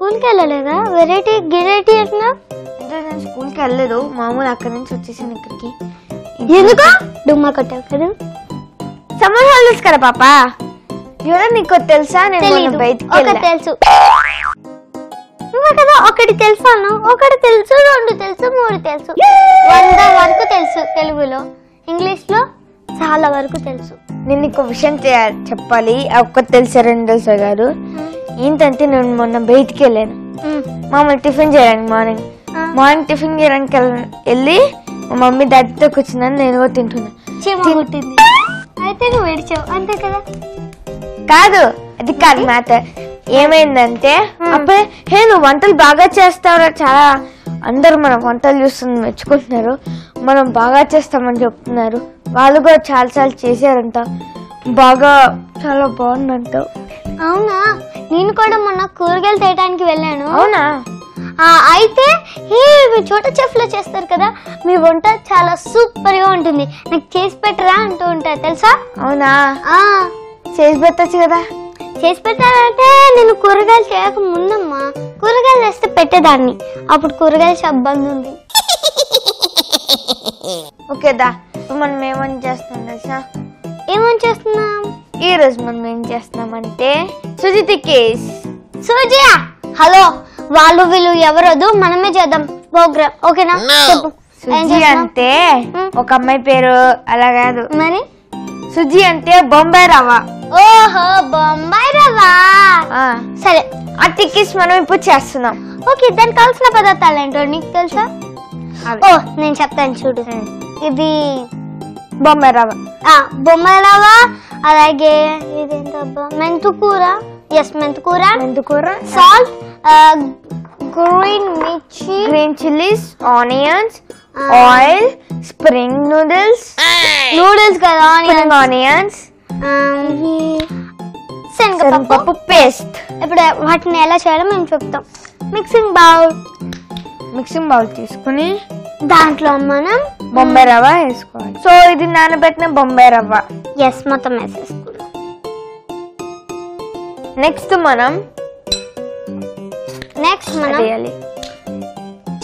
స్కూల్కి వెళ్ళలేదా? వెరైటీ గిరైటీ అట్లా అంటే నేను స్కూల్కి వెళ్ళలేదు, మామూలు అక్కడి నుంచి వచ్చేసాను ఇక్కడికి. ఎందుకు డుమ్మా కొట్టావు కదా? సమ్మర్ హాలిడేస్ కదా పాప. ఎవరో నీకు తెలుసా? నేను బయటికి తెలుసు కదా, ఒకటి తెలుసాను, ఒకటి తెలుసు, 2 తెలుసు, 3 తెలుసు, 100 వరకు తెలుసు తెలుగులో. ఇంగ్లీష్ లో చాలా వరకు తెలుసు. నేను నీకు విషయం చెప్పాలి, ఒక్కటి తెలుసా 2 తెలుసా గారు. ఏంటంటే నేను మొన్న బయటికి వెళ్ళాను మామూలు టిఫిన్ చేయడానికి. మార్నింగ్ టిఫిన్ చేయడానికి వెళ్ళి మా మమ్మీ డాడీతో కూర్చున్నాను, నేను కూడా తింటున్నా. అయితే నువ్వు ఏడ్చావు అంతే కదా? కాదు, అది కాదు మ్యాటర్. ఏమైందంటే అప్పుడే హే నువ్వు వంటలు బాగా చేస్తావురా, చాలా అందరూ మన వంటలు చూస్తున్నారు, మెచ్చుకుంటున్నారు, మనం బాగా చేస్తామని చెప్తున్నారు. వాళ్ళు కూడా చాలా చేశారంట, బాగా చాలా బాగుందంట. అవునా? నేను కూడా మొన్న కూరగాయలు తేయడానికి వెళ్ళాను. అవునా? అయితే మీ చోట చెఫ్ లో చేస్తారు కదా, మీ వంట చాలా సూపర్ గా ఉంటుంది, నాకు చేసి పెట్టరా అంటూ ఉంటారు తెలుసా? అవునా? చేసి పెట్టచ్చు కదా. చేసి పెట్టాలంటే నేను కూరగాయలు చేయక ముందమ్మా కూరగాయలు వేస్తే పెట్టేదాన్ని, అప్పుడు కూరగాయల షాప్ బంద్ ఉంది. ఓకేదా, మనం ఏమని చేస్తున్నాం తెలుసా? ఏమని చేస్తున్నాం? ఈ రోజు మనం ఏం చేస్తున్నామంటే సుజితి కేస్. సుజియా హలో, వాళ్ళు వీళ్ళు ఎవరదు, మనమే చేద్దాం ప్రోగ్రామ్. ఓకేనా? చెప్పు. సుజి అంటే ఒక అమ్మాయి పేరు అలా కాదు, మరి సుజి అంటే బొంబాయి రవ్వ. ఓహో, బొంబాయి రవ్వ. సరే, ఆ టిక్కీస్ మనం ఇప్పుడు చేస్తున్నాం. ఓకే, దానికి కావాల్సిన పదార్థాలు ఏంటో నీకు తెలుసా? ఓ నేను చెప్తాను చూడు. ఇది బొంబాయి రవ్వ. బొంబాయి రవ్వ, అలాగే ఇదేంటబ్బా మెంతుకూర. ఎస్, మెంతుకూర, సాల్ట్, గ్రీన్ మిర్చి, green chillies, onions, oil, spring noodles కదా, ఆనియన్స్, శనగపప్పు పేస్ట్. ఇప్పుడు వాటిని ఎలా చేయాలో మేము చెప్తాం. మిక్సింగ్ బౌల్ తీసుకుని దాంట్లో మనం బొంబాయి రవ్వ వేసుకోవాలి. సో ఇది నానబెట్టిన బొంబాయి రవ్వ. ఎస్, మొత్తం వేసేసుకోవాలి. నెక్స్ట్ మనం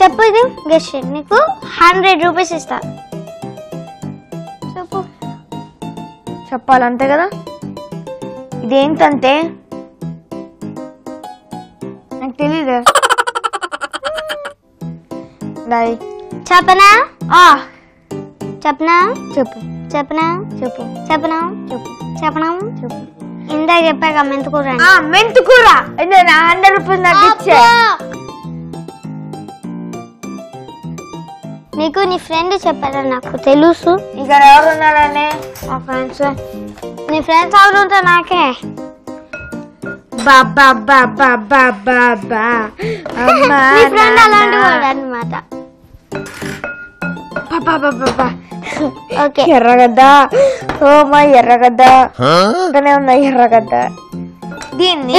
చెప్పు, ఇది గెస్ట్ చేయండి. నీకు 100 రూపీస్ ఇస్తా. చెప్పు. చెప్పాలంతే కదా. ఇదేంటంటే నాకు తెలీదు. చెప్పనా? ఇందాక చెప్పాక మెంతుకూర. మెంతుకూర 100 రూపీస్ నాకు ఇచ్చే. నీకు నీ ఫ్రెండ్ చెప్పారా? నాకు తెలుసు. ఇక్కడ ఎవరు ఉన్నారని మా ఫ్రెండ్స్. నీ ఫ్రెండ్స్ ఎవరు ఉంటారు? నాకే. బాబా బాబా బాబా బా నీ ఫ్రెండ్ అలాంటి వాడు అన్నమాట. ఎర్రగడ్డ, ఎర్రగడ్డ ఉన్నా ఎర్రగడ్డ. దీన్ని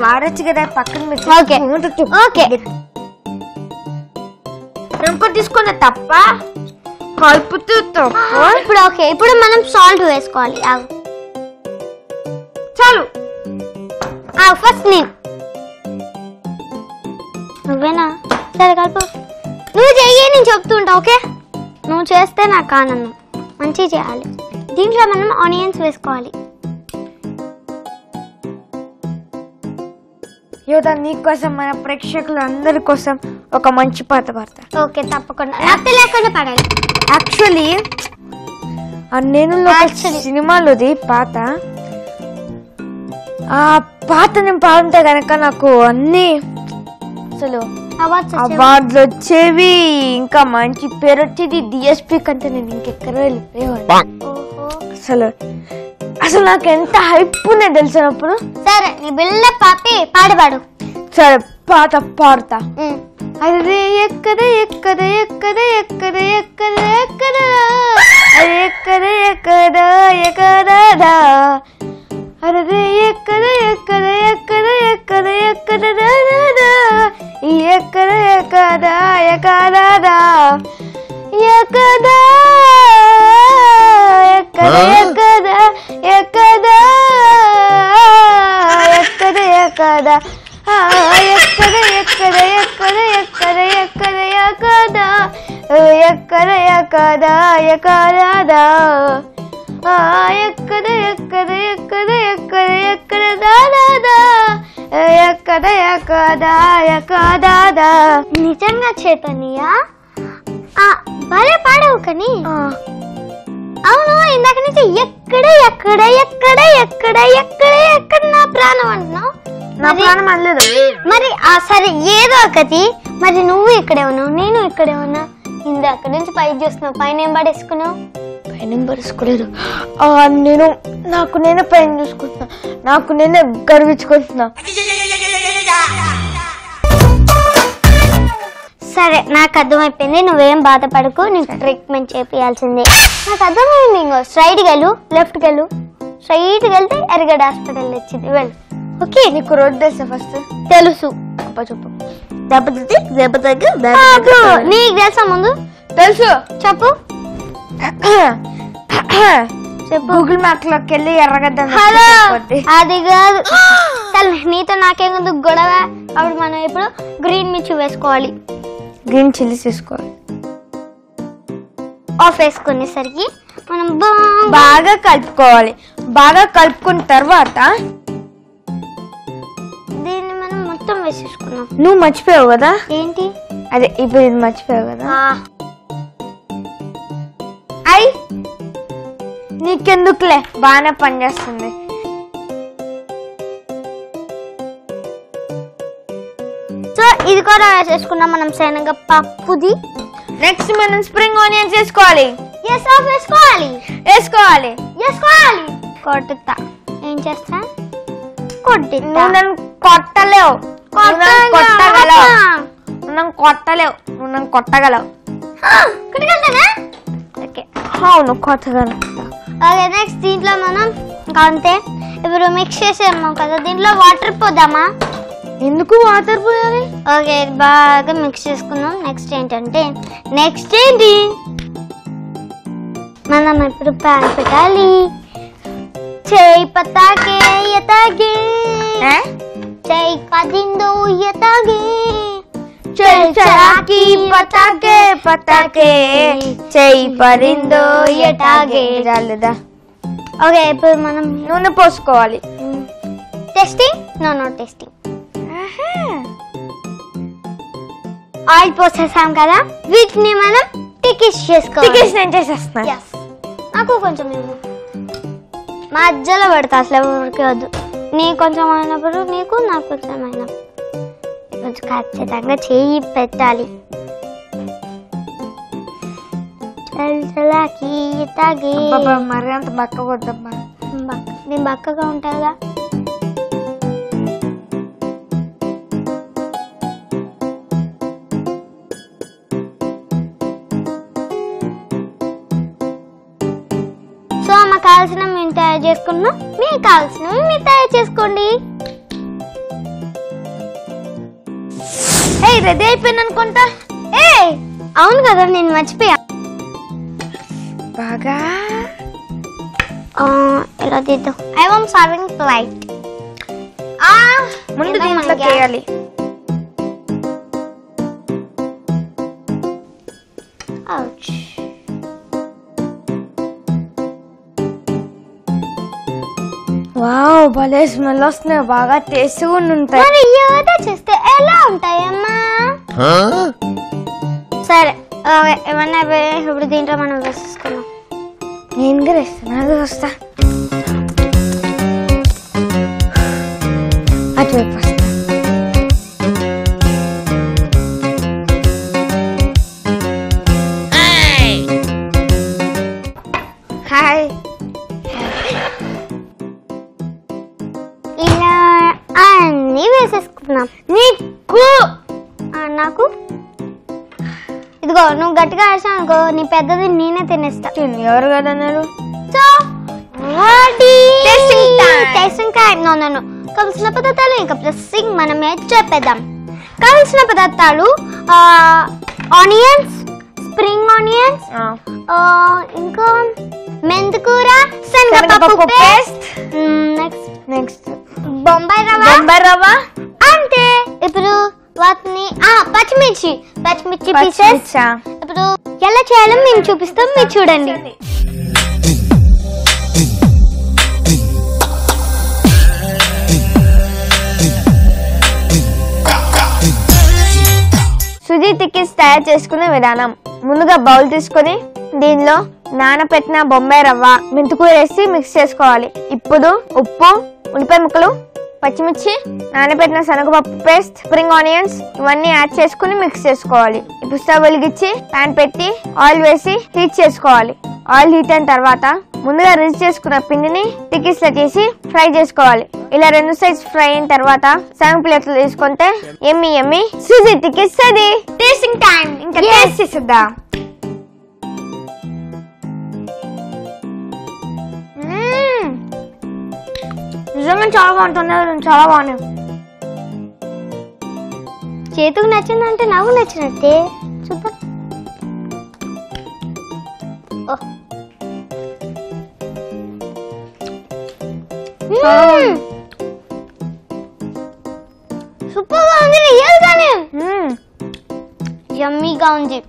వాడచ్చు కదా పక్కన. ఇంకో తీసుకున్న తప్ప కలుపుతూ ఇప్పుడు ఇప్పుడు మనం సాల్ట్ వేసుకోవాలి. చాలు. ఫస్ట్ నువ్వేనా? సరే కలుపు. నువ్వు చెయ్యి, నేను చెప్తుంటా. ఓకే, నువ్వు చేస్తే నాకు ఆనందం. మంచిగా చేయాలి. దీంట్లో మనం ఆనియన్స్ వేసుకోవాలి. యోధా నీకోసం, మన ప్రేక్షకులు అందరి కోసం ఒక మంచి పాట పాడతా. ఓకే, తప్పకుండా. నాకు లేకుండా పాడాలి. యాక్చువల్లీ నేను సినిమాలోది పాట. ఆ పాట నేను పాడుంటే కనుక నాకు అన్ని అసలు అవార్డులు వచ్చేవి, ఇంకా మంచి పేరు వచ్చేది. డిఎస్పీ కంటే నేను ఇంకెక్కడ వెళ్ళిపోయేవాడిని. అసలు నాకు ఎంత హైప్ ఉన్నాయి తెలిసినప్పుడు. సరే, నీ బిల్డప్ పాడు. సరే, పాట పాడతా. అరే ఎక్కడ ఎక్కడ ఎక్కడ ఎక్కడ ఎక్కడ ఎక్కడ అరే ఎక్కడ ఎక్కడ ఎక్కడదా అరే ఎక్కడ ఎక్కడ ఎక్కడ ఎక్కడ ఎక్కడదా ఎక్కడ ఎక్కడ ఎక్కడదా ఎక్కడా ఎక్కడ ఎక్కడ ఎక్కడా ఎక్కడ ఎక్కడ ఎక్కడ ఎక్కదా ఎక్కదా ఎక్కద ఎక్కద ఎక్కద ఎక్కద ఎక్కడ దాదా ఎక్కద ఎక్కదా ఎక్కదా. నిజంగా చైతన్య భలే పాడవు కానీ. అవును, ఇందాక నుంచి ఎక్కడ ఎక్కడ ఎక్కడ ఎక్కడ ఎక్కడ ఎక్కడ నా ప్రాణం అంటున్నావు. నా ప్రాణం అనలేదు. మరి సరే ఏదో ఒకటి. మరి నువ్వు ఇక్కడే ఉన్నావు, నేను ఇక్కడే ఉన్నా. ఇందాక నుంచి పై చూస్తున్నావు, పైన ఏం పడేసుకున్నావు? పైన ఏం పడేసుకోలేదు. నేను నాకు నేనే పైన చూసుకుంటున్నా, నాకు నేనే గర్వించుకుంటున్నా. సరే, నాకు అర్థమైపోయింది. నువ్వేం బాధపడకు, నీకు ట్రీట్మెంట్ చేయాల్సిందే. నాకు అర్థమైంది. ఇంకో స్ట్రైట్కి వెళ్ళు, లెఫ్ట్కి వెళ్ళు. స్ట్రైట్కి వెళ్తే ఎరగడ హాస్పిటల్ వచ్చింది, వెళ్ళు. ఓకే, నీకు రోడ్ తెలుసా? ఫస్ట్ తెలుసు. చెప్పు. నీకు తెలుసా? ముందు తెలుసు. చెప్పు చెప్పు. గూగుల్ మ్యాప్ లోకి వెళ్ళి ఎర్రగడ్డ. హలో, అది కాదు. నీతో నాకేముందు గొడవ. అప్పుడు మనం ఇప్పుడు గ్రీన్ మిర్చి వేసుకోవాలి, గ్రీన్ చిల్లీస్ వేసుకోవాలి. ఆఫ్ వేసుకునేసరికి మనం బాగా కలుపుకోవాలి. బాగా కలుపుకున్న తర్వాత దీన్ని మనం మొత్తం వేసేసుకున్నాం. నువ్వు మర్చిపోయావు కదా? ఏంటి? అదే ఇప్పుడు ఇది మర్చిపోయావు కదా? అయ్ నీకెందుకులే, బాగానే పనిచేస్తుంది. సో ఇది కూడా వేసేసుకున్నాం మనం శనగపప్పుది. నెక్స్ట్ మనం స్ప్రింగ్ ఆనియన్స్ వేసుకోవాలి. వేసుకోవాలి వేసుకోవాలి వేసుకోవాలి. కొట్టుతా. ఏం చేస్తా? కొట్టిస్తా. నన్ను కొట్టలేవు, కొట్టగలవు. నన్ను కొట్టలేవు, నువ్వు నన్ను కొట్టగలవు. ఓకే, అవును కొట్టగలవు. ఓకే, నెక్స్ట్ దీంట్లో మనం అంతే. ఇప్పుడు మిక్స్ చేసాము కదా, దీంట్లో వాటర్ పోద్దామా? ఎందుకు వాటర్ పోయాలి? ఓకే, బాగా మిక్స్ చేసుకున్నాం. నెక్స్ట్ ఏంటంటే ఏంటి? మనం ఇప్పుడు ప్యాన్ పెట్టాలి. చేయి పతాకే ఎతాగే, చేయి పదిందో ఎతాగే, చేయి చరాకి పతాకే పతాకే, చేయి పరిందో ఎటాగే. రాలేదా? ఓకే, ఇప్పుడు మనం నూనె పోసుకోవాలి. టెస్టింగ్? No testing. ఆయిల్ పోసేసాం కదా, వీటిని మనం టికిస్ చేసుకోవాలి. టికిస్ నేను చేసేస్తున్నా. నాకు కొంచెం మధ్యలో పెడతా, అసలు ఎవరికి వద్దు. నీ కొంచెం అయినప్పుడు నీకు, నాకు కొంచెం అయినప్పుడు కొంచెం ఖచ్చితంగా చేయి పెట్టాలి. మరి అంత బక్క వద్దమ్మా. నేను బక్కగా ఉంటాగా. సో మాకు కావాల్సినవి మేము తయారు చేసుకున్నాం, మీకు కావాల్సినవి మీరు తయారు చేసుకోండి. రెడీ అయిపోయింది అనుకుంటా. అవును కదా, నేను మర్చిపోయా. బాగా ఎలా తీద్దాం? I want serving plate. ముందు దీంట్లో చేయాలి. వావ్, భలే స్మెల్ వస్తున్నాయి. బాగా టేస్ట్గా ఉంటాయి. మరి యోగా చేస్తే ఎలా ఉంటాయమ్మా? సరే, ఏమన్నా ఇప్పుడు దీంట్లో మనం వేసేసుకున్నాం. నేను కూడా వేస్తాను, అది వస్తా. అటువైపు వస్తా. హాయ్. ఇలా అన్నీ వేసేసుకున్నాం. నీకు నాకు ఇదిగో, నువ్వు గట్టిగా వేసావు అనుకో, నీ పెద్దది నేనే తినేస్తా. ఎవరు కదా అన్నారు? So tasting time. నో కావలసిన పదార్థాలు ఇంకా ప్రెస్సింగ్ మనం చెప్పేద్దాం. కావలసిన పదార్థాలు ఆనియన్స్, స్ప్రింగ్ ఆనియన్స్, ఇంకా మెంతికూర, శనగపప్పు పేస్ట్, నెక్స్ట్ బొంబాయి రవ్వ అంతే. ఇప్పుడు వాటిని పచ్చిమిర్చి పీసెస్. ఇప్పుడు ఇప్పుడు ఎలా చేయాలో మేము చూపిస్తాం, మీరు చూడండి. సుజీ టిక్కీస్ తయారు చేసుకునే విధానం. ముందుగా బౌల్ తీసుకొని దీనిలో నానపెట్టిన బొంబాయి రవ్వ, మెంతుకూర వేసి మిక్స్ చేసుకోవాలి. ఇప్పుడు ఉప్పు, ఉల్లిపాయ ముక్కలు, పచ్చిమిర్చి, నానబెట్టిన శనగపప్పు పేస్ట్, స్ప్రింగ్ ఆనియన్స్ ఇవన్నీ యాడ్ చేసుకుని మిక్స్ చేసుకోవాలి. ఇప్పుడు స్టవ్ వెలిగించి ప్యాన్ పెట్టి ఆయిల్ వేసి హీట్ చేసుకోవాలి. ఆయిల్ హీట్ అయిన తర్వాత ముందుగా రిజ్ చేసుకున్న పిండిని టిక్కీస్ లో చేసి ఫ్రై చేసుకోవాలి. ఇలా 2 సైడ్స్ ఫ్రై అయిన తర్వాత సర్వింగ్ ప్లేట్ లో తీసుకుంటే yummy yummy suji tikkis ready. Tasting time. ఇంకా టేస్ట్ చేసేద్దాం. నిజంగా చాలా బాగుంటుంది, చాలా బాగున్నాయి. చేతుకు నచ్చిందంటే నాకు నచ్చినట్టే. సూపర్. సూపర్ గా ఉంది, రియల్ గానే యమ్మీగా ఉంది.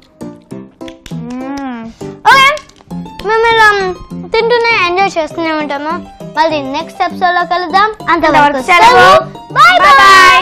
ఓకే, మేము ఇలా తింటూనే ఎంజాయ్ చేస్తూనే ఉంటాము. మళ్ళీ నెక్స్ట్ ఎపిసోడ్ లో కలుద్దాం. అంతవరకు సెలవు. By by.